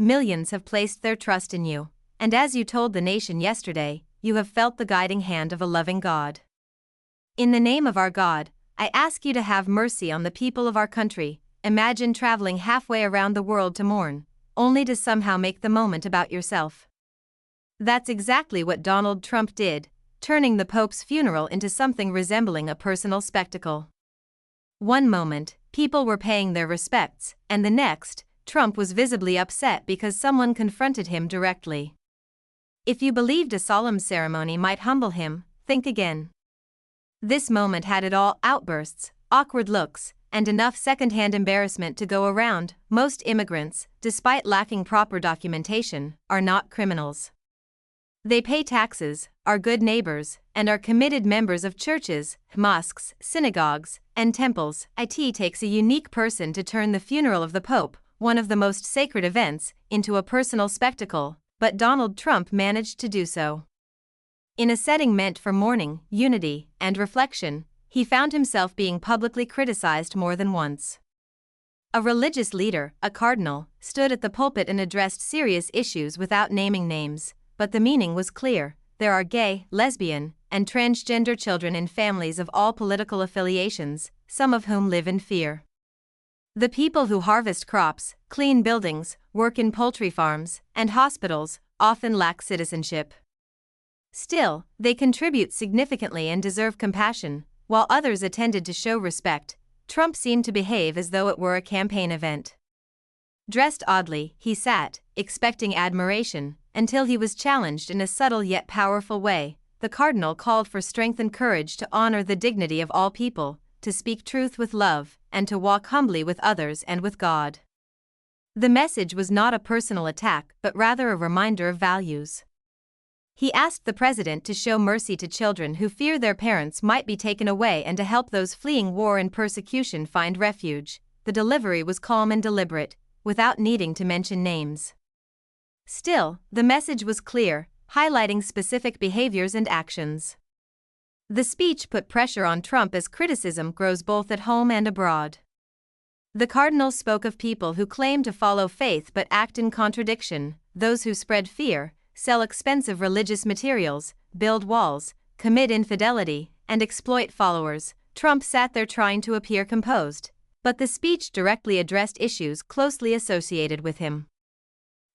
millions have placed their trust in you, and as you told the nation yesterday, you have felt the guiding hand of a loving God. In the name of our God, I ask you to have mercy on the people of our country. Imagine traveling halfway around the world to mourn, only to somehow make the moment about yourself. That's exactly what Donald Trump did, turning the Pope's funeral into something resembling a personal spectacle. One moment, people were paying their respects, and the next, Trump was visibly upset because someone confronted him directly. If you believed a solemn ceremony might humble him, think again. This moment had it all: outbursts, awkward looks, and enough second-hand embarrassment to go around. Most immigrants, despite lacking proper documentation, are not criminals. They pay taxes, are good neighbors, and are committed members of churches, mosques, synagogues, and temples. It takes a unique person to turn the funeral of the Pope, one of the most sacred events, into a personal spectacle, but Donald Trump managed to do so. In a setting meant for mourning, unity, and reflection, he found himself being publicly criticized more than once. A religious leader, a cardinal, stood at the pulpit and addressed serious issues without naming names, but the meaning was clear: there are gay, lesbian, and transgender children in families of all political affiliations, some of whom live in fear. The people who harvest crops, clean buildings, work in poultry farms, and hospitals often lack citizenship. Still, they contribute significantly and deserve compassion. While others attended to show respect, Trump seemed to behave as though it were a campaign event. Dressed oddly, he sat, expecting admiration, until he was challenged in a subtle yet powerful way. The cardinal called for strength and courage to honor the dignity of all people, to speak truth with love, and to walk humbly with others and with God. The message was not a personal attack, but rather a reminder of values. He asked the president to show mercy to children who fear their parents might be taken away and to help those fleeing war and persecution find refuge. The delivery was calm and deliberate, without needing to mention names. Still, the message was clear, highlighting specific behaviors and actions. The speech put pressure on Trump as criticism grows both at home and abroad. The cardinal spoke of people who claim to follow faith but act in contradiction, those who spread fear, sell expensive religious materials, build walls, commit infidelity, and exploit followers. Trump sat there trying to appear composed, but the speech directly addressed issues closely associated with him.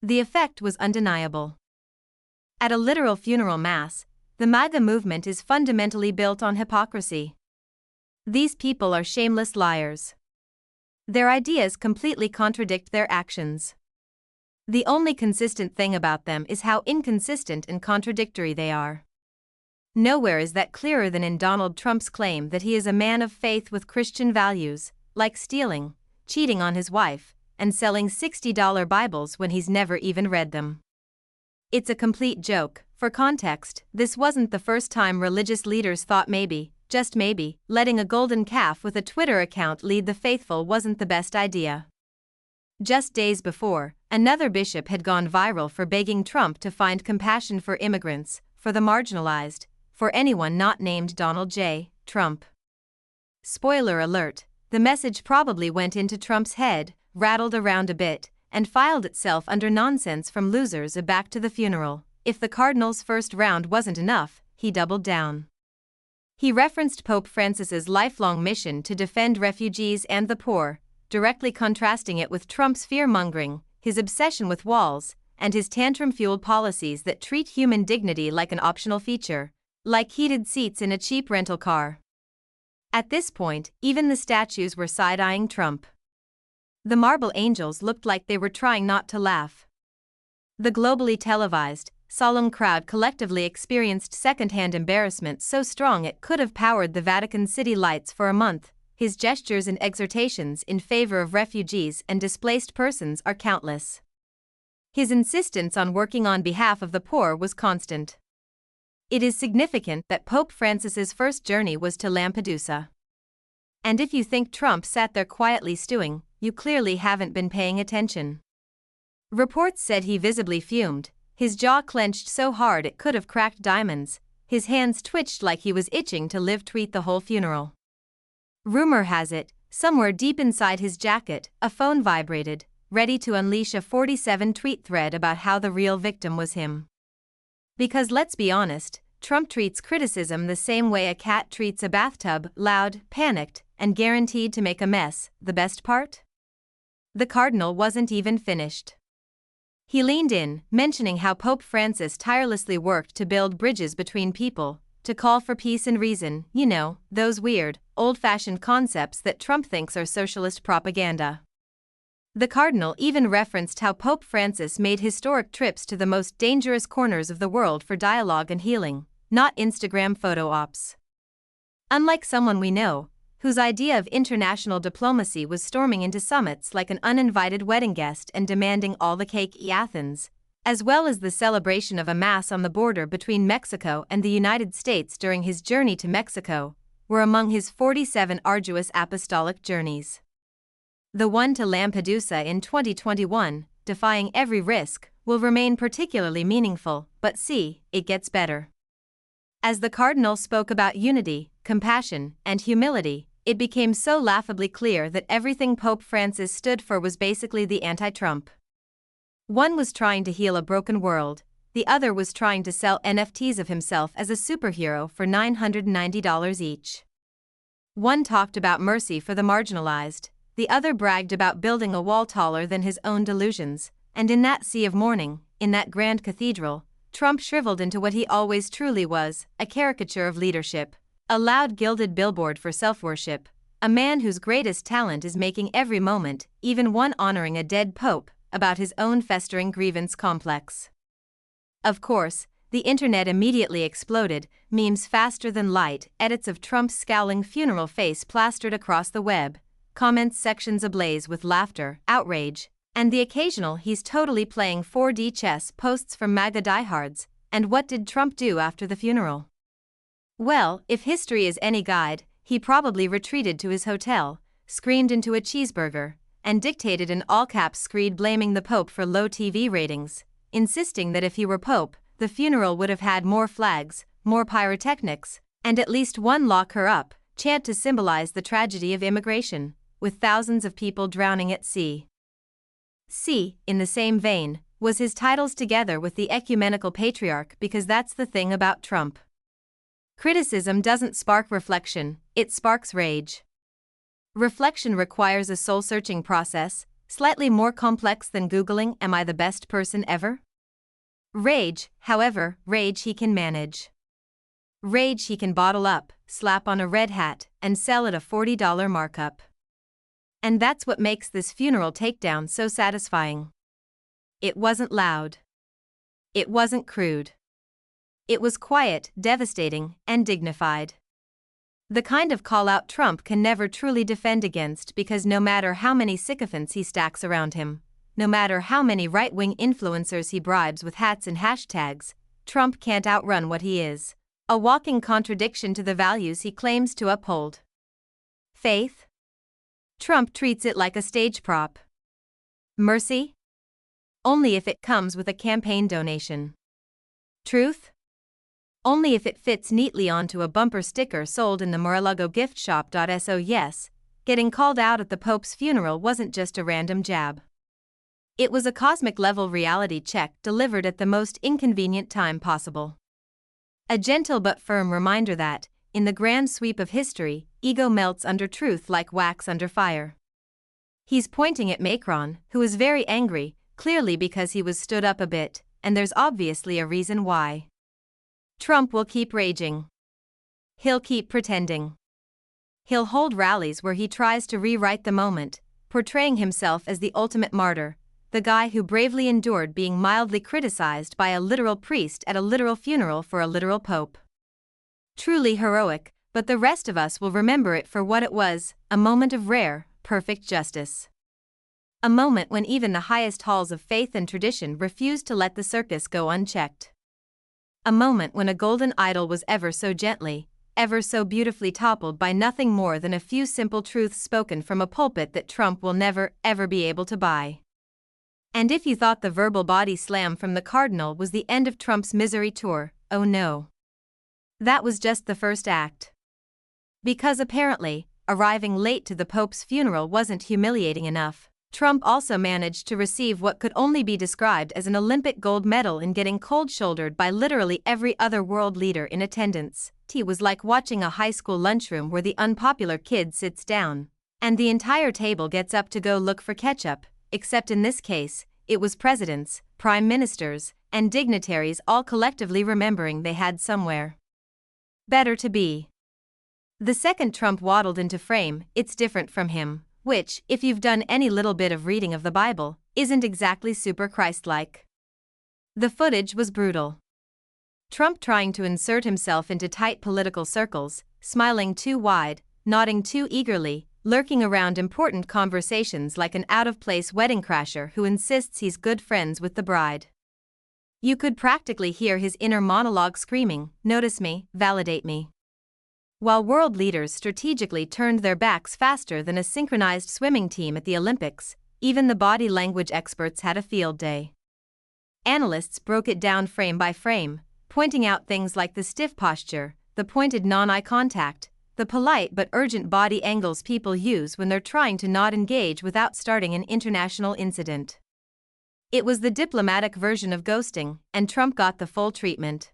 The effect was undeniable. At a literal funeral mass, the MAGA movement is fundamentally built on hypocrisy. These people are shameless liars. Their ideas completely contradict their actions. The only consistent thing about them is how inconsistent and contradictory they are. Nowhere is that clearer than in Donald Trump's claim that he is a man of faith with Christian values, like stealing, cheating on his wife, and selling $60 Bibles when he's never even read them. It's a complete joke. For context, this wasn't the first time religious leaders thought maybe, just maybe, letting a golden calf with a Twitter account lead the faithful wasn't the best idea. Just days before, another bishop had gone viral for begging Trump to find compassion for immigrants, for the marginalized, for anyone not named Donald J. Trump. Spoiler alert, the message probably went into Trump's head, rattled around a bit, and filed itself under nonsense from losers back to the funeral. If the cardinal's first round wasn't enough, he doubled down. He referenced Pope Francis's lifelong mission to defend refugees and the poor, directly contrasting it with Trump's fear-mongering, his obsession with walls, and his tantrum-fueled policies that treat human dignity like an optional feature, like heated seats in a cheap rental car. At this point, even the statues were side-eyeing Trump. The marble angels looked like they were trying not to laugh. The globally televised, solemn crowd collectively experienced second-hand embarrassment so strong it could have powered the Vatican City lights for a month. His gestures and exhortations in favor of refugees and displaced persons are countless. His insistence on working on behalf of the poor was constant. It is significant that Pope Francis's first journey was to Lampedusa. And if you think Trump sat there quietly stewing, you clearly haven't been paying attention. Reports said he visibly fumed, his jaw clenched so hard it could have cracked diamonds, his hands twitched like he was itching to live-tweet the whole funeral. Rumor has it, somewhere deep inside his jacket, a phone vibrated, ready to unleash a 47-tweet thread about how the real victim was him. Because let's be honest, Trump treats criticism the same way a cat treats a bathtub: loud, panicked, and guaranteed to make a mess. The best part? The cardinal wasn't even finished. He leaned in, mentioning how Pope Francis tirelessly worked to build bridges between people, to call for peace and reason, you know, those weird, old-fashioned concepts that Trump thinks are socialist propaganda. The cardinal even referenced how Pope Francis made historic trips to the most dangerous corners of the world for dialogue and healing, not Instagram photo ops. Unlike someone we know, whose idea of international diplomacy was storming into summits like an uninvited wedding guest and demanding all the cake in Athens, as well as the celebration of a mass on the border between Mexico and the United States during his journey to Mexico, were among his 47 arduous apostolic journeys. The one to Lampedusa in 2021, defying every risk, will remain particularly meaningful, but see, it gets better. As the cardinal spoke about unity, compassion, and humility, it became so laughably clear that everything Pope Francis stood for was basically the anti-Trump. One was trying to heal a broken world, the other was trying to sell NFTs of himself as a superhero for $990 each. One talked about mercy for the marginalized, the other bragged about building a wall taller than his own delusions, and in that sea of mourning, in that grand cathedral, Trump shriveled into what he always truly was, a caricature of leadership, a loud gilded billboard for self-worship, a man whose greatest talent is making every moment, even one honoring a dead pope, about his own festering grievance complex. Of course, the internet immediately exploded, memes faster than light, edits of Trump's scowling funeral face plastered across the web, comments sections ablaze with laughter, outrage, and the occasional "he's totally playing 4D chess" posts from MAGA diehards. And what did Trump do after the funeral? Well, if history is any guide, he probably retreated to his hotel, screamed into a cheeseburger, and dictated an all-caps screed blaming the Pope for low TV ratings, insisting that if he were Pope, the funeral would have had more flags, more pyrotechnics, and at least one "lock her up" chant to symbolize the tragedy of immigration, with thousands of people drowning at sea. See, in the same vein, was his titles together with the ecumenical patriarch, because that's the thing about Trump. Criticism doesn't spark reflection, it sparks rage. Reflection requires a soul-searching process, slightly more complex than Googling "Am I the best person ever?" Rage, however, rage he can manage. Rage he can bottle up, slap on a red hat, and sell at a $40 markup. And that's what makes this funeral takedown so satisfying. It wasn't loud. It wasn't crude. It was quiet, devastating, and dignified. The kind of call-out Trump can never truly defend against, because no matter how many sycophants he stacks around him, no matter how many right-wing influencers he bribes with hats and hashtags, Trump can't outrun what he is: a walking contradiction to the values he claims to uphold. Faith? Trump treats it like a stage prop. Mercy? Only if it comes with a campaign donation. Truth? Only if it fits neatly onto a bumper sticker sold in the Mar-a-Lago gift shop. So yes, getting called out at the Pope's funeral wasn't just a random jab. It was a cosmic-level reality check delivered at the most inconvenient time possible. A gentle but firm reminder that, in the grand sweep of history, ego melts under truth like wax under fire. He's pointing at Macron, who is very angry, clearly because he was stood up a bit, and there's obviously a reason why. Trump will keep raging. He'll keep pretending. He'll hold rallies where he tries to rewrite the moment, portraying himself as the ultimate martyr, the guy who bravely endured being mildly criticized by a literal priest at a literal funeral for a literal pope. Truly heroic, but the rest of us will remember it for what it was: a moment of rare, perfect justice. A moment when even the highest halls of faith and tradition refused to let the circus go unchecked. A moment when a golden idol was ever so gently, ever so beautifully toppled by nothing more than a few simple truths spoken from a pulpit that Trump will never, ever be able to buy. And if you thought the verbal body slam from the cardinal was the end of Trump's misery tour, oh no. That was just the first act. Because apparently, arriving late to the Pope's funeral wasn't humiliating enough, Trump also managed to receive what could only be described as an Olympic gold medal in getting cold-shouldered by literally every other world leader in attendance. It was like watching a high school lunchroom where the unpopular kid sits down, and the entire table gets up to go look for ketchup, except in this case, it was presidents, prime ministers, and dignitaries all collectively remembering they had somewhere better to be. The second Trump waddled into frame, it's different from him, which, if you've done any little bit of reading of the Bible, isn't exactly super Christ-like. The footage was brutal. Trump trying to insert himself into tight political circles, smiling too wide, nodding too eagerly, lurking around important conversations like an out-of-place wedding crasher who insists he's good friends with the bride. You could practically hear his inner monologue screaming, "Notice me, validate me." While world leaders strategically turned their backs faster than a synchronized swimming team at the Olympics, even the body language experts had a field day. Analysts broke it down frame by frame, pointing out things like the stiff posture, the pointed non-eye contact, the polite but urgent body angles people use when they're trying to not engage without starting an international incident. It was the diplomatic version of ghosting, and Trump got the full treatment.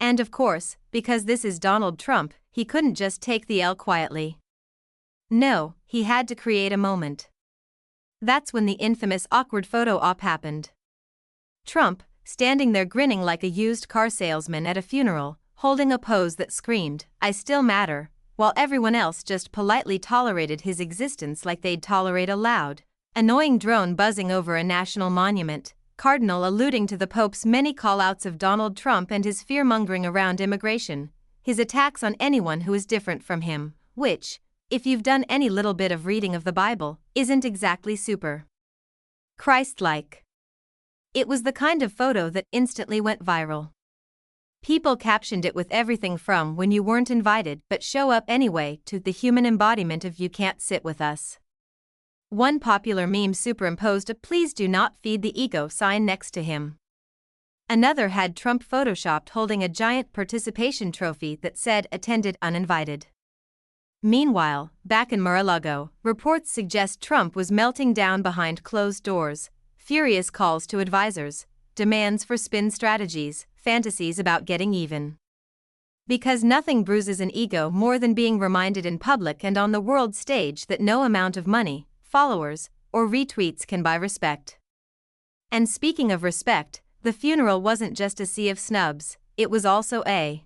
And of course, because this is Donald Trump, he couldn't just take the L quietly. No, he had to create a moment. That's when the infamous awkward photo op happened. Trump, standing there grinning like a used car salesman at a funeral, holding a pose that screamed, "I still matter," while everyone else just politely tolerated his existence like they'd tolerate a loud, annoying drone buzzing over a national monument. Cardinal alluding to the Pope's many call-outs of Donald Trump and his fear-mongering around immigration, his attacks on anyone who is different from him, which, if you've done any little bit of reading of the Bible, isn't exactly super Christ-like. It was the kind of photo that instantly went viral. People captioned it with everything from "when you weren't invited but show up anyway" to "the human embodiment of "you can't sit with us." One popular meme superimposed a "please do not feed the ego" sign next to him. Another had Trump photoshopped holding a giant participation trophy that said "attended uninvited." Meanwhile, back in Mar-a-Lago, reports suggest Trump was melting down behind closed doors, furious calls to advisors, demands for spin strategies, fantasies about getting even. Because nothing bruises an ego more than being reminded in public and on the world stage that no amount of money, followers, or retweets can buy respect. And speaking of respect, the funeral wasn't just a sea of snubs, it was also a